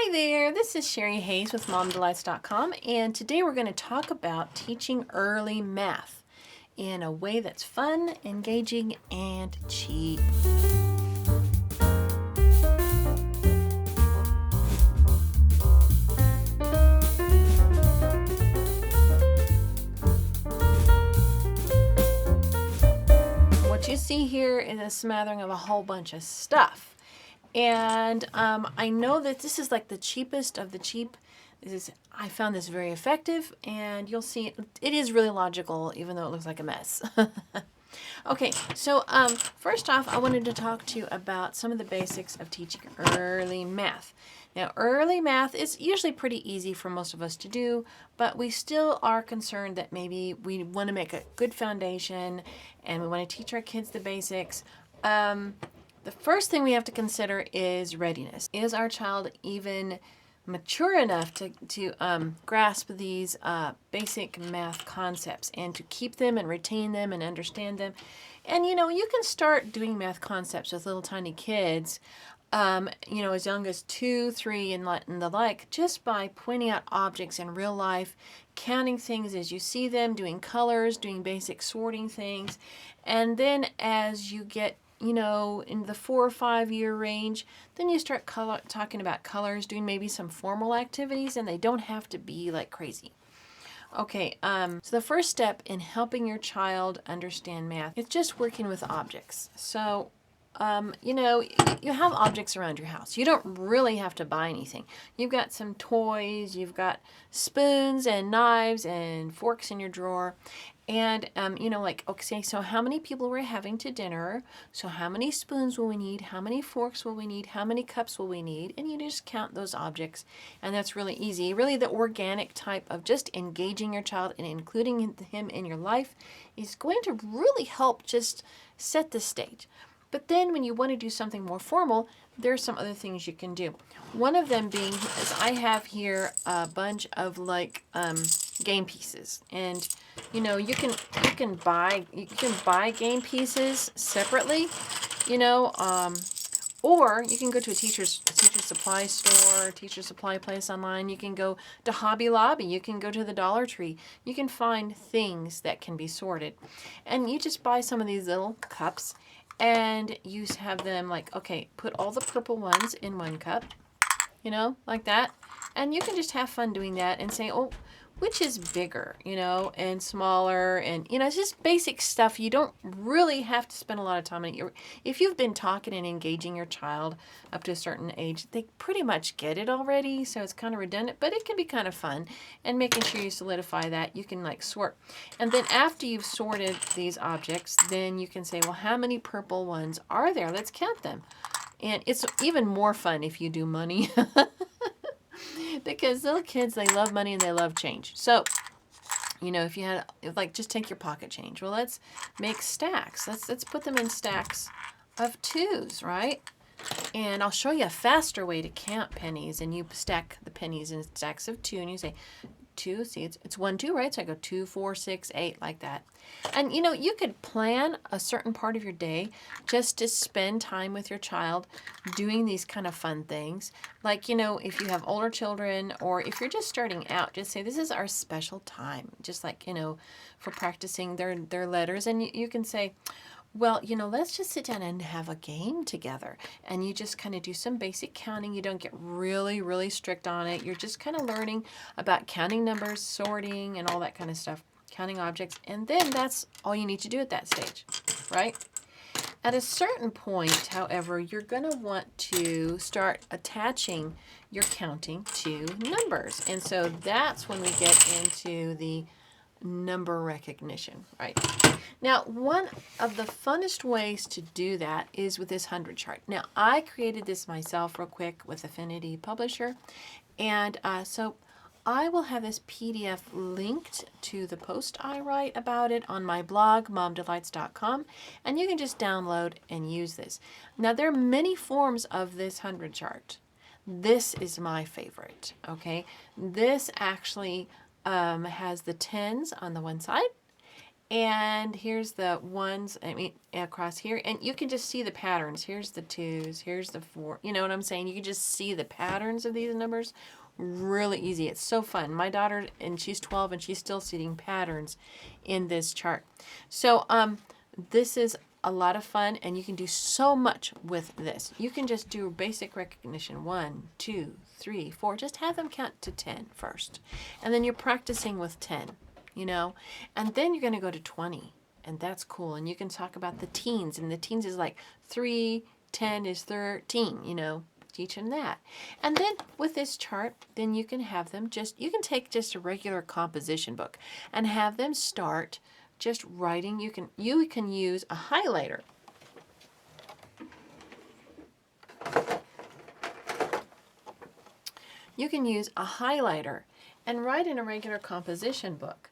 Hi there, this is Sherry Hayes with momdelights.com, and today we're going to talk about teaching early math in a way that's fun, engaging, and cheap. What you see here is a smattering of a whole bunch of stuff. And I know that this is like the cheapest of the cheap. I found this very effective, and you'll see it is really logical, even though it looks like a mess. Okay, so first off, I wanted to talk to you about some of the basics of teaching early math. Now, early math is usually pretty easy for most of us to do, but we still are concerned that maybe we want to make a good foundation and we want to teach our kids the basics. The first thing we have to consider is readiness. Is our child even mature enough to grasp these basic math concepts and to keep them and retain them and understand them? And you can start doing math concepts with little tiny kids, as young as 2, 3, and the like, just by pointing out objects in real life, counting things as you see them, doing colors, doing basic sorting things. And then as you get in the 4 or 5 year range, then you start talking about colors, doing maybe some formal activities, and they don't have to be like crazy. Okay, so the first step in helping your child understand math is just working with objects. So, you have objects around your house. You don't really have to buy anything. You've got some toys, you've got spoons and knives and forks in your drawer. And, okay, so how many people we're having to dinner? So how many spoons will we need? How many forks will we need? How many cups will we need? And you just count those objects. And that's really easy. Really, the organic type of just engaging your child and including him in your life is going to really help just set the stage. But then when you want to do something more formal, there's some other things you can do. One of them being is I have here a bunch of game pieces, and you can buy game pieces separately, or you can go to a teacher's supply store, teacher supply place online. You can go to Hobby Lobby. You can go to the Dollar Tree. You can find things that can be sorted, and you just buy some of these little cups. And you have them put all the purple ones in one cup, like that. And you can just have fun doing that and say, oh, which is bigger, and smaller, and, it's just basic stuff. You don't really have to spend a lot of time on it. If you've been talking and engaging your child up to a certain age, they pretty much get it already, so it's kind of redundant, but it can be kind of fun. And making sure you solidify that, you can sort. And then after you've sorted these objects, then you can say, well, how many purple ones are there? Let's count them. And it's even more fun if you do money. Because little kids, they love money and they love change. So, if you had, just take your pocket change. Well, let's make stacks. Let's put them in stacks of 2s, right? And I'll show you a faster way to count pennies. And you stack the pennies in stacks of 2, and you say 2. See, it's 1, 2, right? So I go 2, 4, 6, 8, like that. And you could plan a certain part of your day just to spend time with your child doing these kind of fun things. If you have older children, or if you're just starting out, just say this is our special time, just for practicing their letters. And you can say, well, let's just sit down and have a game together. And you just kind of do some basic counting. You don't get really, really strict on it. You're just kind of learning about counting numbers, sorting, and all that kind of stuff, counting objects. And then that's all you need to do at that stage, right? At a certain point, however, you're going to want to start attaching your counting to numbers. And so that's when we get into the number recognition, right? Now, one of the funnest ways to do that is with this 100 chart. Now, I created this myself real quick with Affinity Publisher, and so I will have this PDF linked to the post I write about it on my blog, momdelights.com, and you can just download and use this. Now, there are many forms of this 100 chart. This is my favorite, okay? This actually has the tens on the one side, And here's the ones, I mean, across here. And you can just see the patterns. Here's the 2s, here's the 4. You know what I'm saying? You can just see the patterns of these numbers. Really easy. It's so fun. My daughter, and she's 12, and she's still seeing patterns in this chart. So this is a lot of fun, and you can do so much with this. You can just do basic recognition. 1, 2, 3, 4. Just have them count to 10 first. And then you're practicing with 10, you know. And then you're going to go to 20. And that's cool. And you can talk about the teens. And the teens is like 3, 10 is 13, you know. Teach them that. And then with this chart, then you can have them you can take just a regular composition book and have them start just writing. You can use a highlighter. You can use a highlighter and write in a regular composition book,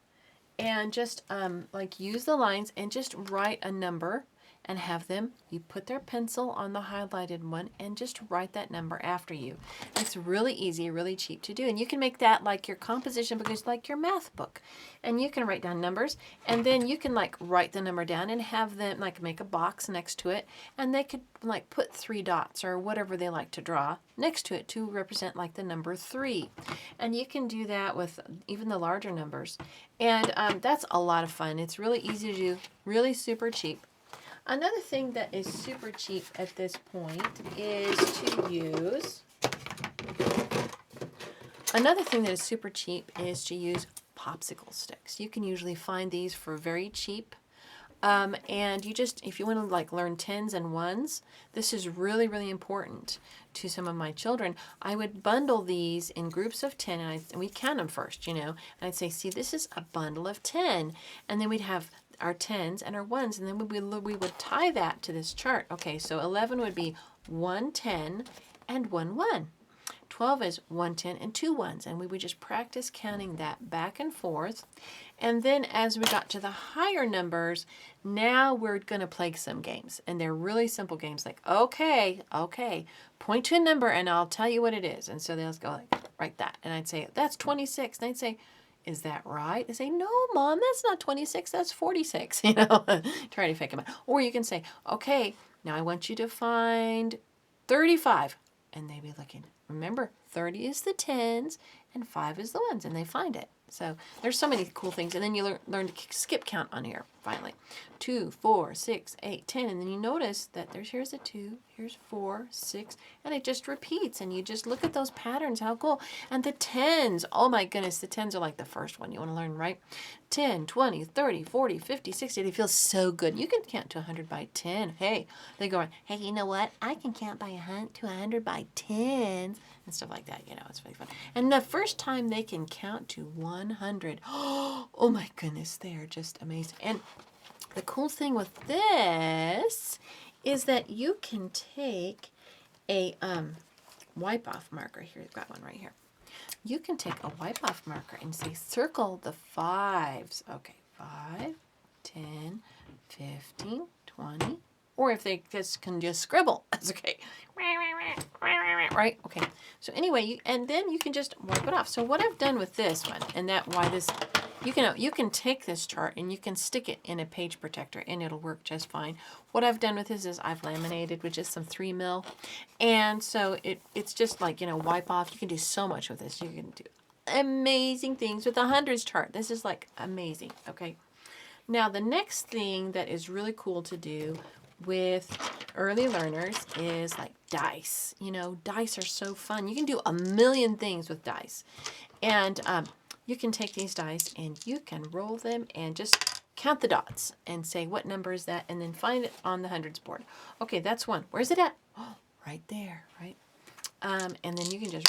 and just like use the lines and just write a number, and have them, you put their pencil on the highlighted one and just write that number after you. It's really easy, really cheap to do. And you can make that like your composition book is like your math book. And you can write down numbers, and then you can like write the number down and have them like make a box next to it. And they could like put 3 dots or whatever they like to draw next to it to represent like the number 3. And you can do that with even the larger numbers. And that's a lot of fun. It's really easy to do, really super cheap. Another thing that is super cheap at this point is to use, popsicle sticks. You can usually find these for very cheap. And you just, if you want to like learn 10s and 1s, this is really, really important to some of my children. I would bundle these in groups of 10, and we'd count them first, you know, and I'd say, see, this is a bundle of 10. And then we'd have our 10s and our 1s, and then we would tie that to this chart. Okay, so 11 would be 1 10 and 1 1. 12 is 1 10 and 2 1s, and we would just practice counting that back and forth. And then as we got to the higher numbers, now we're going to play some games, and they're really simple games like, okay, point to a number and I'll tell you what it is. And so they'll go like that, and I'd say, that's 26, and I'd say, is that right? They say, no, Mom, that's not 26, that's 46, you know, try to fake them out. Or you can say, okay, now I want you to find 35. And they'd be looking. Remember, 30 is the 10s and 5 is the 1s, and they find it. So there's so many cool things. And then you learn to skip count on here, finally. 2, 4, 6, 8, 10. And then you notice that here's a 2, here's 4, 6, and it just repeats. And you just look at those patterns. How cool. And the 10s, oh my goodness, the 10s are like the first one you want to learn, right? 10, 20, 30, 40, 50, 60. They feel so good. You can count to 100 by 10. Hey, they go, hey, you know what? I can count by 100 by 10s and stuff like that. You know, it's really fun. And the first time they can count to 100, oh my goodness, they are just amazing. And the cool thing with this is that you can take a wipe-off marker. Here, you've got one right here. You can take a wipe-off marker and say, circle the 5s. Okay, 5, 10, 15, 20. Or if they can just scribble, that's okay. Right? Okay. So anyway, and then you can just wipe it off. So what I've done with this one, and you can take this chart and you can stick it in a page protector and it'll work just fine. What I've done with this is I've laminated with just some 3mm, and so it's just like, you know, wipe off. You can do so much with this. You can do amazing things with the hundreds chart. This is like amazing. Okay. Now the next thing that is really cool to do with early learners is like dice. You know, dice are so fun. You can do a million things with dice. And you can take these dice and you can roll them and just count the dots and say, what number is that? And then find it on the hundreds board. Okay, that's 1. Where's it at? Oh, right there, right? And then you can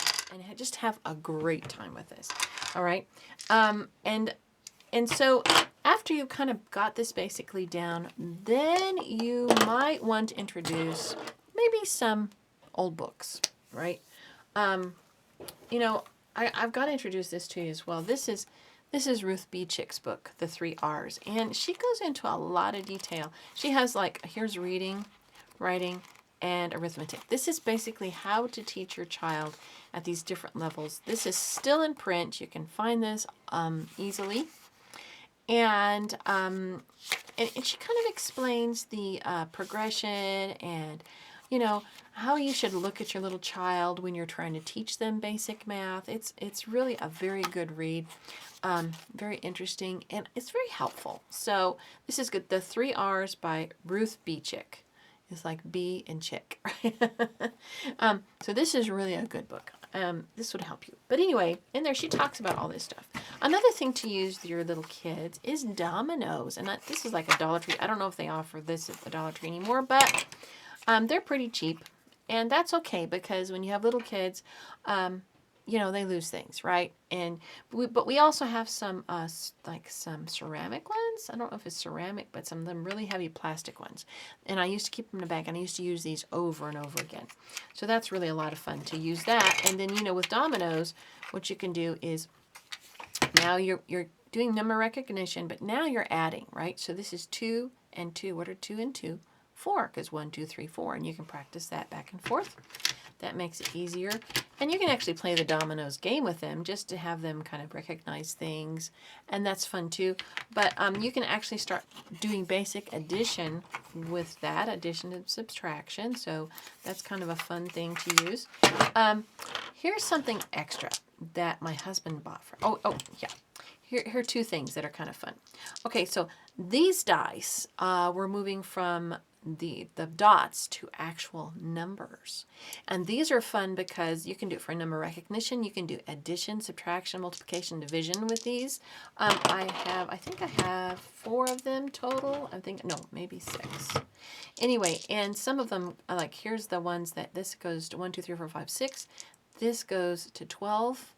just have a great time with this. All right. And so after you kind of got this basically down, then you might want to introduce maybe some old books, right? You know, I've got to introduce this to you as well. This is Ruth B. Chick's book, The 3 R's, and she goes into a lot of detail. She has like, here's reading, writing, and arithmetic. This is basically how to teach your child at these different levels. This is still in print. You can find this easily. And she kind of explains the progression and, you know, how you should look at your little child when you're trying to teach them basic math. It's really a very good read, very interesting, and it's very helpful. So this is good. The 3 R's by Ruth B. Chick. It's like bee and chick. So this is really a good book. This would help you. But anyway, in there she talks about all this stuff. Another thing to use with your little kids is dominoes. And this is like a Dollar Tree. I don't know if they offer this at the Dollar Tree anymore, but they're pretty cheap. And that's okay, because when you have little kids, you know, they lose things, right? But we also have some like some ceramic ones. I don't know if it's ceramic, but some of them really heavy plastic ones. And I used to keep them in a bag, and I used to use these over and over again. So that's really a lot of fun to use that. And then, you know, with dominoes, what you can do is now you're doing number recognition, but now you're adding, right? So this is 2 and 2. What are 2 and 2? 4, because 1, 2, 3, 4, and you can practice that back and forth. That makes it easier. And you can actually play the dominoes game with them just to have them kind of recognize things, and that's fun too. But you can actually start doing basic addition with that, addition and subtraction. So that's kind of a fun thing to use. Here's something extra that my husband bought for. Oh yeah. Here are 2 things that are kind of fun. Okay, so these dice, we're moving from the dots to actual numbers. And these are fun because you can do it for number recognition. You can do addition, subtraction, multiplication, division with these. I think I have 4 of them total. No, maybe 6. Anyway, and some of them, like here's the ones that this goes to 1, 2, 3, 4, 5, 6. This goes to 12.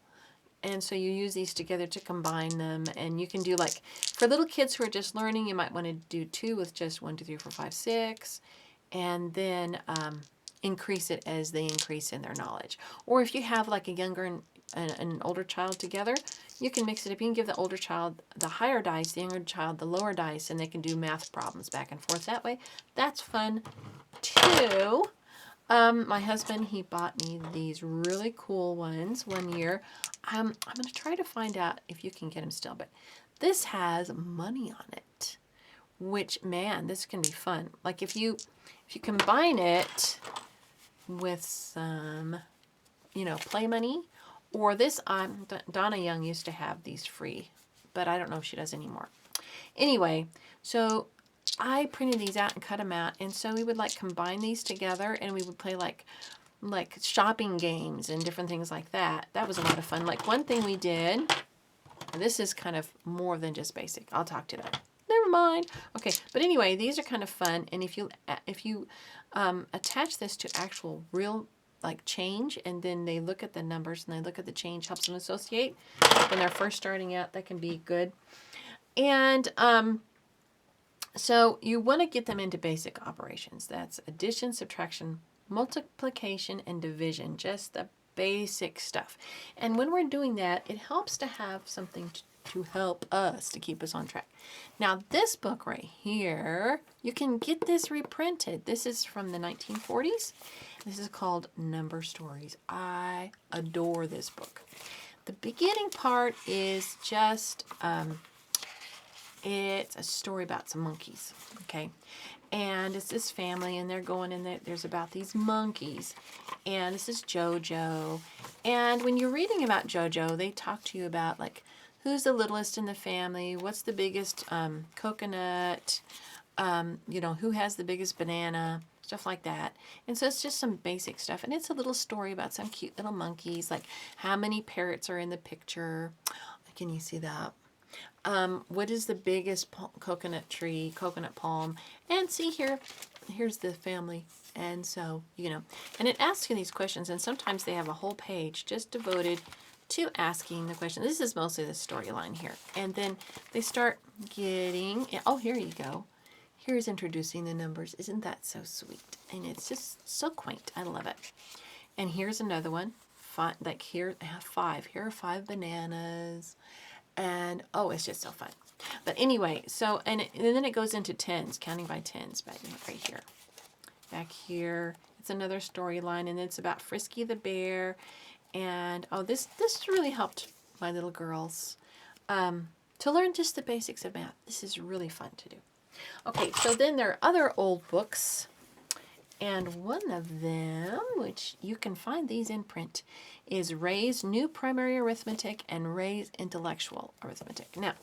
And so you use these together to combine them. And you can do, like, for little kids who are just learning, you might want to do 2 with just 1, 2, 3, 4, 5, 6. And then increase it as they increase in their knowledge. Or if you have like a younger and an older child together, you can mix it up. You can give the older child the higher dice, the younger child the lower dice, and they can do math problems back and forth that way. That's fun too. My husband, he bought me these really cool ones one year. I'm going to try to find out if you can get them still, but this has money on it, which, man, this can be fun. Like if you combine it with some, you know, play money, or this, Donna Young used to have these free, but I don't know if she does anymore. Anyway, so I printed these out and cut them out, and so we would like combine these together, and we would play like shopping games and different things like that. That was a lot of fun. Like one thing we did, and this is kind of more than just basic. I'll talk to that. Never mind. Okay, but anyway, these are kind of fun, and if you attach this to actual real like change, and then they look at the numbers and they look at the change, helps them associate when they're first starting out, that can be good. And so you want to get them into basic operations. That's addition, subtraction, multiplication, and division, just the basic stuff. And when we're doing that, it helps to have something to help us, to keep us on track. Now this book right here, you can get this reprinted. This is from the 1940s. This is called Number Stories. I adore this book. The beginning part is just it's a story about some monkeys, okay? And it's this family, and they're going in there's about these monkeys. And this is Jojo. And when you're reading about Jojo, they talk to you about, like, who's the littlest in the family, what's the biggest coconut, you know, who has the biggest banana, stuff like that. And so it's just some basic stuff. And it's a little story about some cute little monkeys, like how many parrots are in the picture. Can you see that? What is the biggest coconut tree, coconut palm? And see here, here's the family. And so, you know, and it asks you these questions, and sometimes they have a whole page just devoted to asking the question. This is mostly the storyline here. And then they start getting, oh, here you go. Here's introducing the numbers. Isn't that so sweet? And it's just so quaint. I love it. And here's another one. Like here, I have 5. Here are 5 bananas. And, oh, it's just so fun. But anyway, so, and then it goes into tens, counting by tens, right here. Back here, it's another storyline, and it's about Frisky the bear. And, oh, this really helped my little girls. to learn just the basics of math. This is really fun to do. Okay, so then there are other old books, and one of them, which you can find these in print, is Ray's New Primary Arithmetic and Ray's Intellectual Arithmetic. Now,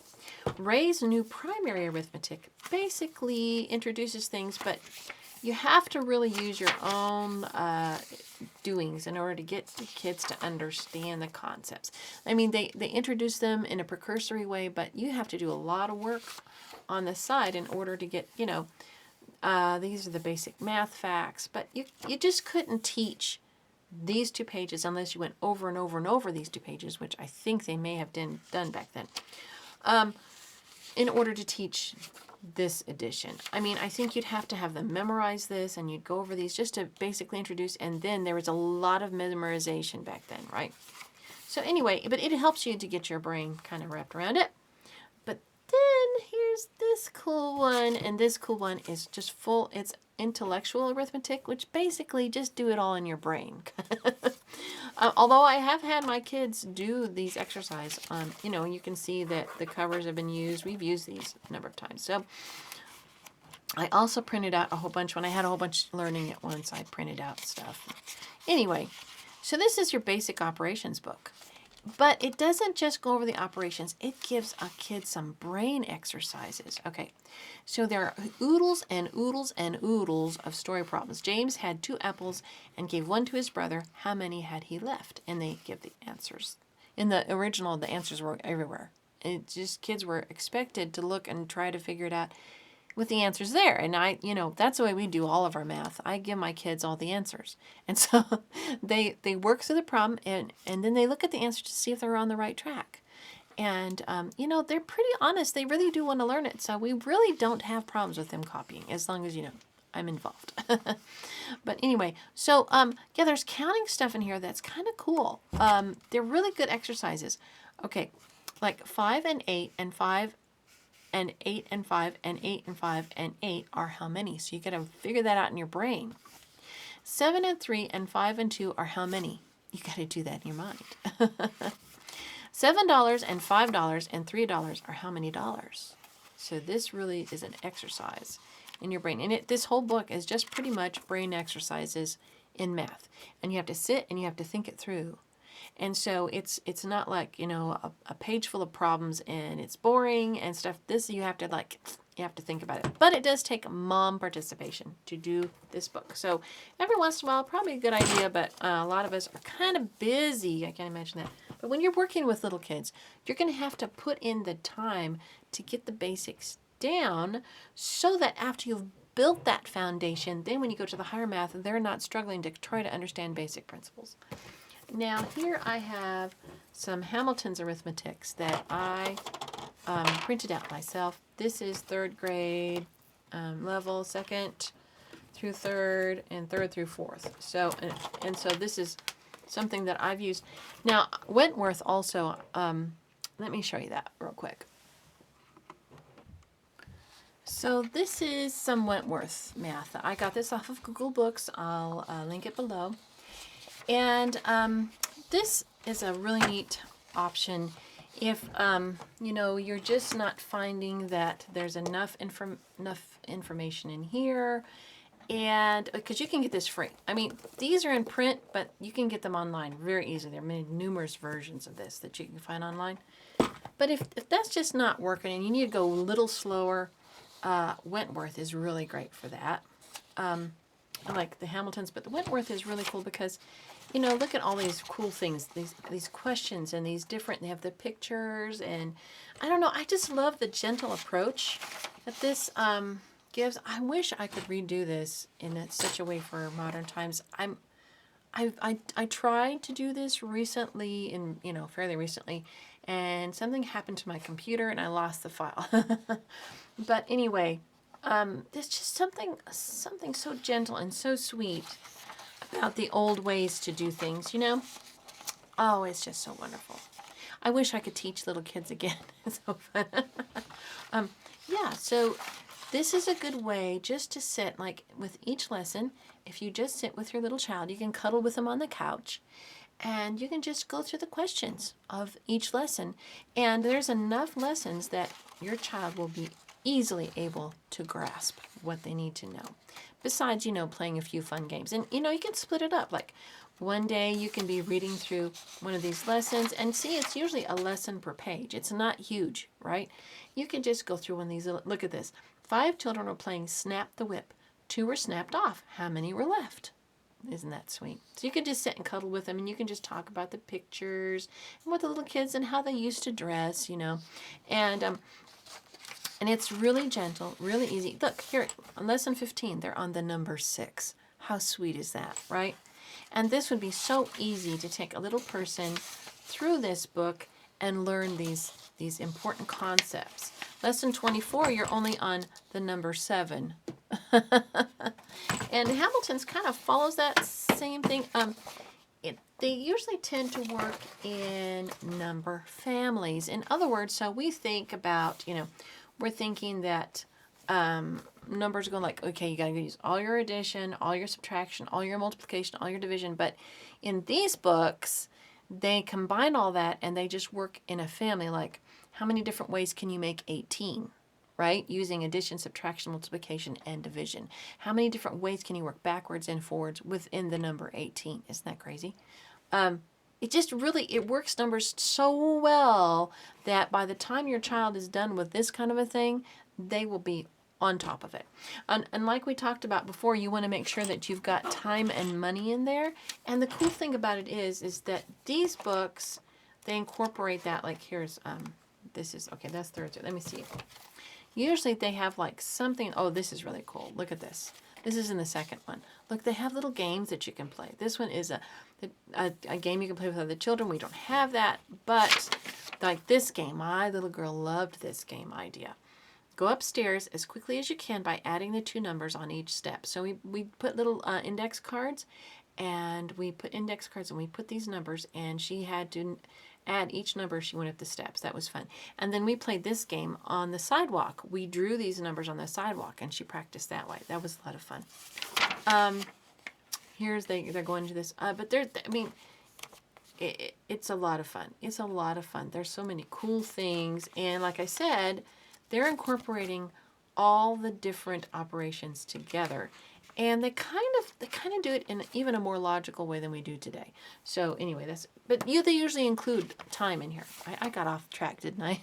Ray's New Primary Arithmetic basically introduces things, but you have to really use your own doings in order to get the kids to understand the concepts. I mean, they introduce them in a precursory way, but you have to do a lot of work on the side in order to get, you know, these are the basic math facts, but you just couldn't teach these 2 pages unless you went over and over and over these 2 pages, which I think they may have done back then, in order to teach this edition. I mean, I think you'd have to have them memorize this, and you'd go over these just to basically introduce, and then there was a lot of memorization back then, right? So anyway, but it helps you to get your brain kind of wrapped around it. But then here's this cool one, and this cool one is just full, it's intellectual arithmetic, which basically just do it all in your brain. Although I have had my kids do these exercises, you know, you can see that the covers have been used. We've used these a number of times. So I also printed out a whole bunch. When I had a whole bunch learning at once, I printed out stuff. Anyway, so this is your basic operations book. But it doesn't just go over the operations. It gives a kid some brain exercises. Okay, so there are oodles and oodles and oodles of story problems. James had 2 apples and gave 1 to his brother. How many had he left? And they give the answers. In the original, the answers were everywhere. It just, kids were expected to look and try to figure it out with the answers there. And I, you know, that's the way we do all of our math. I give my kids all the answers. And so they work through the problem, and then they look at the answers to see if they're on the right track. And, you know, they're pretty honest. They really do want to learn it. So we really don't have problems with them copying, as long as, you know, I'm involved. But anyway, so, yeah, there's counting stuff in here that's kind of cool. They're really good exercises. Okay, like 5 and 8 and 5 and 8 and 5 and 8 and 5 and 8 are how many? So you got to figure that out in your brain. 7 and 3 and 5 and 2 are how many? You got to do that in your mind. $7 and $5 and $3 are how many dollars? So this really is an exercise in your brain. And this whole book is just pretty much brain exercises in math. And you have to sit and you have to think it through. And so it's not like, you know, a page full of problems and it's boring and stuff. This, you have to think about it. But it does take mom participation to do this book. So every once in a while, probably a good idea, but a lot of us are kind of busy. I can't imagine that. But when you're working with little kids, you're going to have to put in the time to get the basics down so that after you've built that foundation, then when you go to the higher math, they're not struggling to try to understand basic principles. Now here I have some Hamilton's arithmetics that I printed out myself. This is 3rd grade level, 2nd through 3rd, and 3rd through 4th. So and so this is something that I've used. Now Wentworth also, let me show you that real quick. So this is some Wentworth math. I got this off of Google Books. I'll link it below. And this is a really neat option if, you know, you're just not finding that there's enough information in here. And because you can get this free. I mean, these are in print, but you can get them online very easily. There are numerous versions of this that you can find online. But if that's just not working and you need to go a little slower, Wentworth is really great for that. I like the Hamiltons, but the Wentworth is really cool because, you know, look at all these cool things, these questions and these different, they have the pictures, and I don't know, I just love the gentle approach that this gives. I wish I could redo this in such a way for modern times. I tried to do this recently, fairly recently, and something happened to my computer and I lost the file. But anyway, there's just something so gentle and so sweet about the old ways to do things, you know? Oh, it's just so wonderful. I wish I could teach little kids again. It's so fun. Yeah, so this is a good way just to sit, like with each lesson, if you just sit with your little child, you can cuddle with them on the couch, and you can just go through the questions of each lesson. And there's enough lessons that your child will be easily able to grasp what they need to know. Besides, playing a few fun games. And, you can split it up. Like one day you can be reading through one of these lessons, and see, it's usually a lesson per page. It's not huge, right? You can just go through one of these. Look at this. 5 children were playing Snap the Whip. 2 were snapped off. How many were left? Isn't that sweet? So you can just sit and cuddle with them, and you can just talk about the pictures and what the little kids and how they used to dress, and it's really gentle, really easy. Look, here, on lesson 15, they're on the number 6. How sweet is that, right? And this would be so easy to take a little person through this book and learn these important concepts. Lesson 24, you're only on the number 7. And Hamilton's kind of follows that same thing. They usually tend to work in number families. In other words, so we think about, we're thinking that numbers are going like, okay, you got to use all your addition, all your subtraction, all your multiplication, all your division. But in these books, they combine all that and they just work in a family. Like, how many different ways can you make 18? Right? Using addition, subtraction, multiplication, and division. How many different ways can you work backwards and forwards within the number 18? Isn't that crazy? It works numbers so well that by the time your child is done with this kind of a thing, they will be on top of it. And like we talked about before, you want to make sure that you've got time and money in there. And the cool thing about it is that these books, they incorporate that. Like here's, that's third. Let me see. Usually they have like something, this is really cool. Look at this. This is in the second one. Look, they have little games that you can play. This one is a game you can play with other children. We don't have that, but like this game, my little girl loved this game idea. Go upstairs as quickly as you can by adding the 2 numbers on each step. So we put little index cards, and we put these numbers, and she had to add each number she went up the steps. That was fun. And then we played this game on the sidewalk. We drew these numbers on the sidewalk, and she practiced that way. That was a lot of fun. They're going to this, but it's a lot of fun. It's a lot of fun. There's so many cool things, and like I said, they're incorporating all the different operations together. And they kind of do it in even a more logical way than we do today. So anyway, they usually include time in here. I got off track, didn't I?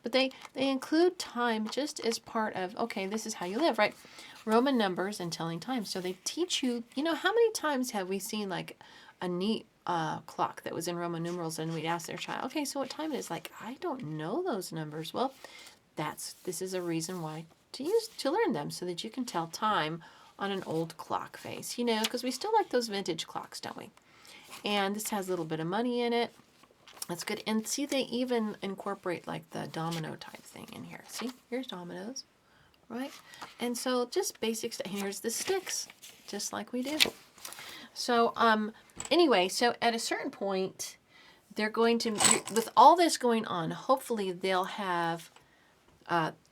But they include time just as part of, okay, this is how you live, right? Roman numbers and telling time. So they teach you, how many times have we seen like a neat clock that was in Roman numerals, and we'd ask their child, okay, so what time it is? Like, I don't know those numbers. Well, this is a reason why to learn them, so that you can tell time on an old clock face, because we still like those vintage clocks, don't we? And this has a little bit of money in it. That's good. And see, they even incorporate like the domino type thing in here. See, here's dominoes, right? And so just basics. Here's the sticks, just like we do. So anyway, so at a certain point, they're going to, with all this going on, hopefully they'll have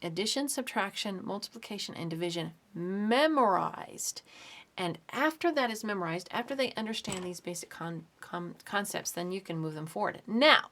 addition, subtraction, multiplication, and division memorized. And after that is memorized, after they understand these basic concepts, then you can move them forward. Now,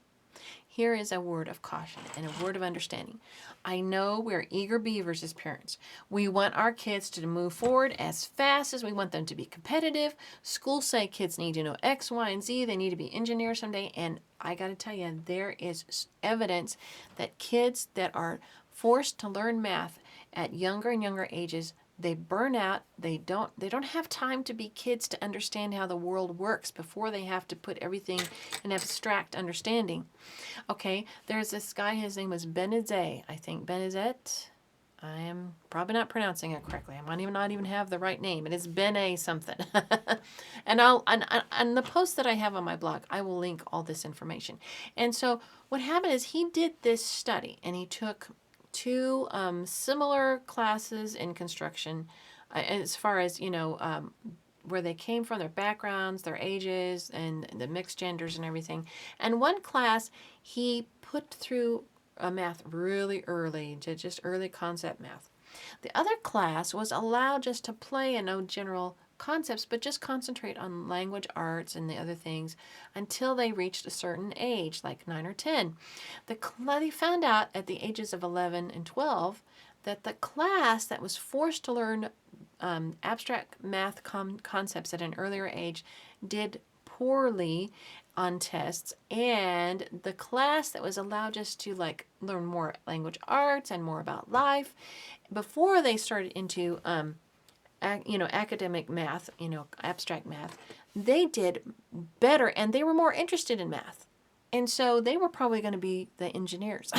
here is a word of caution and a word of understanding. I know we're eager beavers as parents. We want our kids to move forward as fast as we want them to be competitive. Schools say kids need to know X, Y, and Z. They need to be engineers someday. And I got to tell you, there is evidence that kids that are forced to learn math at younger and younger ages, they burn out. They don't have time to be kids to understand how the world works before they have to put everything in abstract understanding. Okay, there's this guy, his name was Benezet, I think. Benezet. I am probably not pronouncing it correctly. I might not even have the right name. It is Bene something. And on the post that I have on my blog, I will link all this information. And so what happened is he did this study, and he took 2 similar classes in construction, as far as where they came from, their backgrounds, their ages, and the mixed genders and everything. And one class he put through math really early, just early concept math. The other class was allowed just to play and know general concepts, but just concentrate on language arts and the other things until they reached a certain age, like 9 or 10. They found out at the ages of 11 and 12 that the class that was forced to learn abstract math concepts at an earlier age did poorly on tests, and the class that was allowed just to like learn more language arts and more about life before they started into academic math, abstract math, they did better and they were more interested in math, and so they were probably going to be the engineers.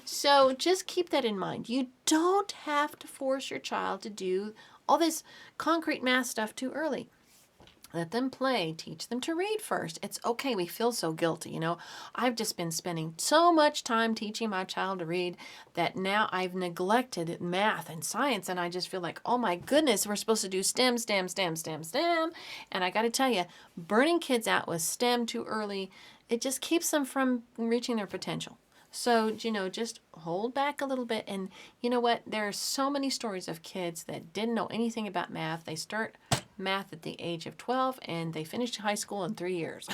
So just keep that in mind. You don't have to force your child to do all this concrete math stuff too early. Let them play. Teach them to read first. It's okay. We feel so guilty. I've just been spending so much time teaching my child to read that now I've neglected math and science, and I just feel like, oh my goodness, we're supposed to do STEM, STEM, STEM, STEM, STEM. And I got to tell you, burning kids out with STEM too early, it just keeps them from reaching their potential. So, just hold back a little bit. And you know what? There are so many stories of kids that didn't know anything about math. They start math at the age of 12 and they finished high school in 3 years.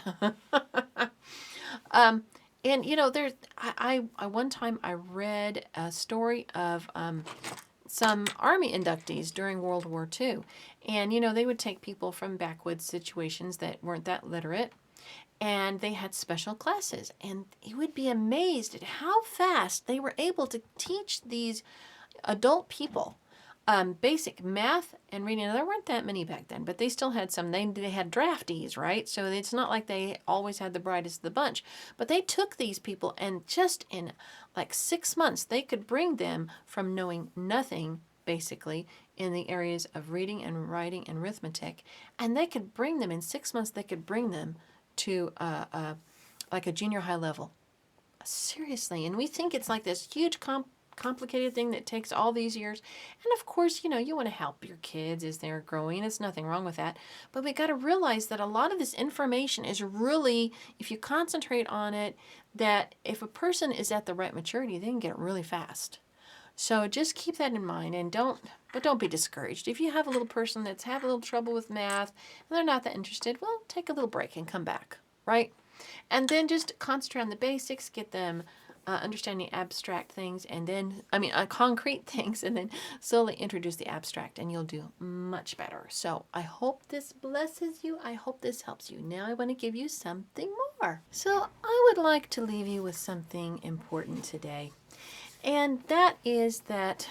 And there's I one time I read a story of some Army inductees during World War II. And they would take people from backwoods situations that weren't that literate, and they had special classes, and you would be amazed at how fast they were able to teach these adult people basic math and reading. Now, there weren't that many back then, but they still had some. They had draftees, right? So it's not like they always had the brightest of the bunch. But they took these people, and just in like 6 months, they could bring them from knowing nothing, basically, in the areas of reading and writing and arithmetic. And they could bring them, in 6 months, they could bring them to like a junior high level. Seriously. And we think it's like this huge complicated thing that takes all these years. And of course, you want to help your kids as they're growing. There's nothing wrong with that. But we got to realize that a lot of this information is really, if you concentrate on it, that if a person is at the right maturity, they can get it really fast. So just keep that in mind, and don't be discouraged. If you have a little person that's having a little trouble with math and they're not that interested, well, take a little break and come back, right? And then just concentrate on the basics, get them understanding abstract things, and then, concrete things, and then slowly introduce the abstract, and you'll do much better. So I hope this blesses you. I hope this helps you. Now I want to give you something more. So I would like to leave you with something important today. And that is that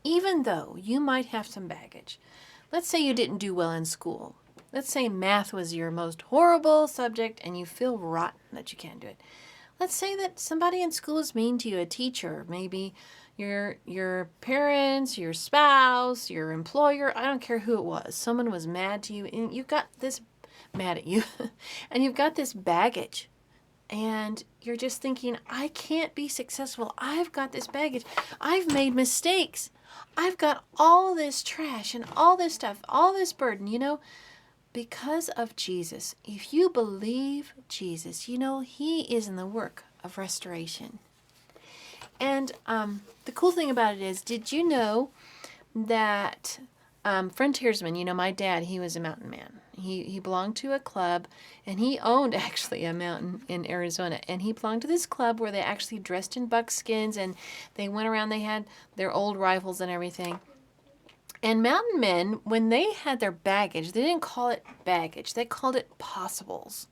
even though you might have some baggage, let's say you didn't do well in school. Let's say math was your most horrible subject and you feel rotten that you can't do it. Let's say that somebody in school is mean to you, a teacher, maybe your parents, your spouse, your employer, I don't care who it was. Someone was mad to you, and you've got this mad at you and you've got this baggage. And you're just thinking, I can't be successful. I've got this baggage. I've made mistakes. I've got all this trash and all this stuff, all this burden, because of Jesus. If you believe Jesus, he is in the work of restoration. And the cool thing about it is, did you know that frontiersmen, my dad, he was a mountain man. He belonged to a club, and he owned actually a mountain in Arizona. And he belonged to this club where they actually dressed in buckskins, and they went around, they had their old rifles and everything. And mountain men, when they had their baggage, they didn't call it baggage. They called it possibles.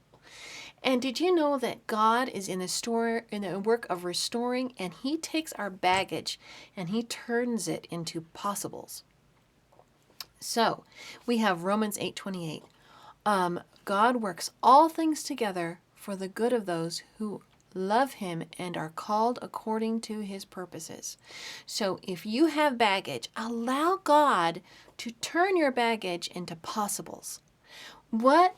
And did you know that God is in the work of restoring, and he takes our baggage and he turns it into possibles? So we have Romans 8:28. God works all things together for the good of those who love him and are called according to his purposes. So if you have baggage, allow God to turn your baggage into possibles. What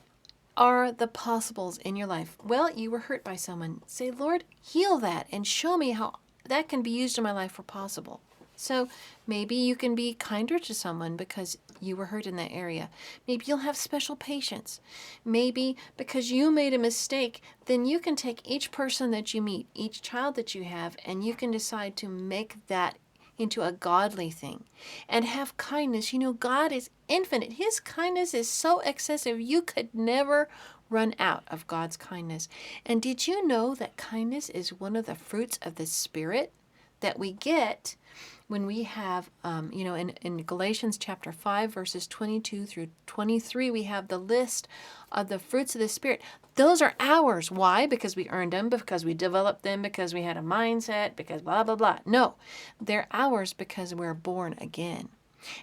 are the possibles in your life? Well, you were hurt by someone. Say, Lord, heal that and show me how that can be used in my life for possible. So maybe you can be kinder to someone because you were hurt in that area. Maybe you'll have special patience. Maybe because you made a mistake, then you can take each person that you meet, each child that you have, and you can decide to make that into a godly thing and have kindness. You know, God is infinite. His kindness is so excessive. You could never run out of God's kindness. And did you know that kindness is one of the fruits of the Spirit that we get when we have, in Galatians chapter 5, verses 22 through 23, we have the list of the fruits of the Spirit. Those are ours. Why? Because we earned them, because we developed them, because we had a mindset, because blah, blah, blah. No, they're ours because we're born again.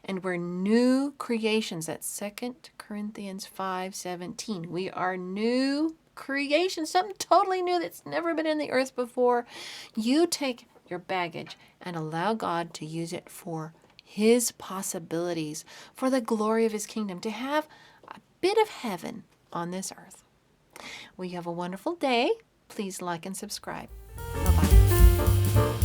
And we're new creations. That's 2 Corinthians 5:17. We are new creations, something totally new that's never been in the earth before. You take your baggage and allow God to use it for His possibilities, for the glory of His kingdom, to have a bit of heaven on this earth. Well, you have a wonderful day. Please like and subscribe. Bye-bye.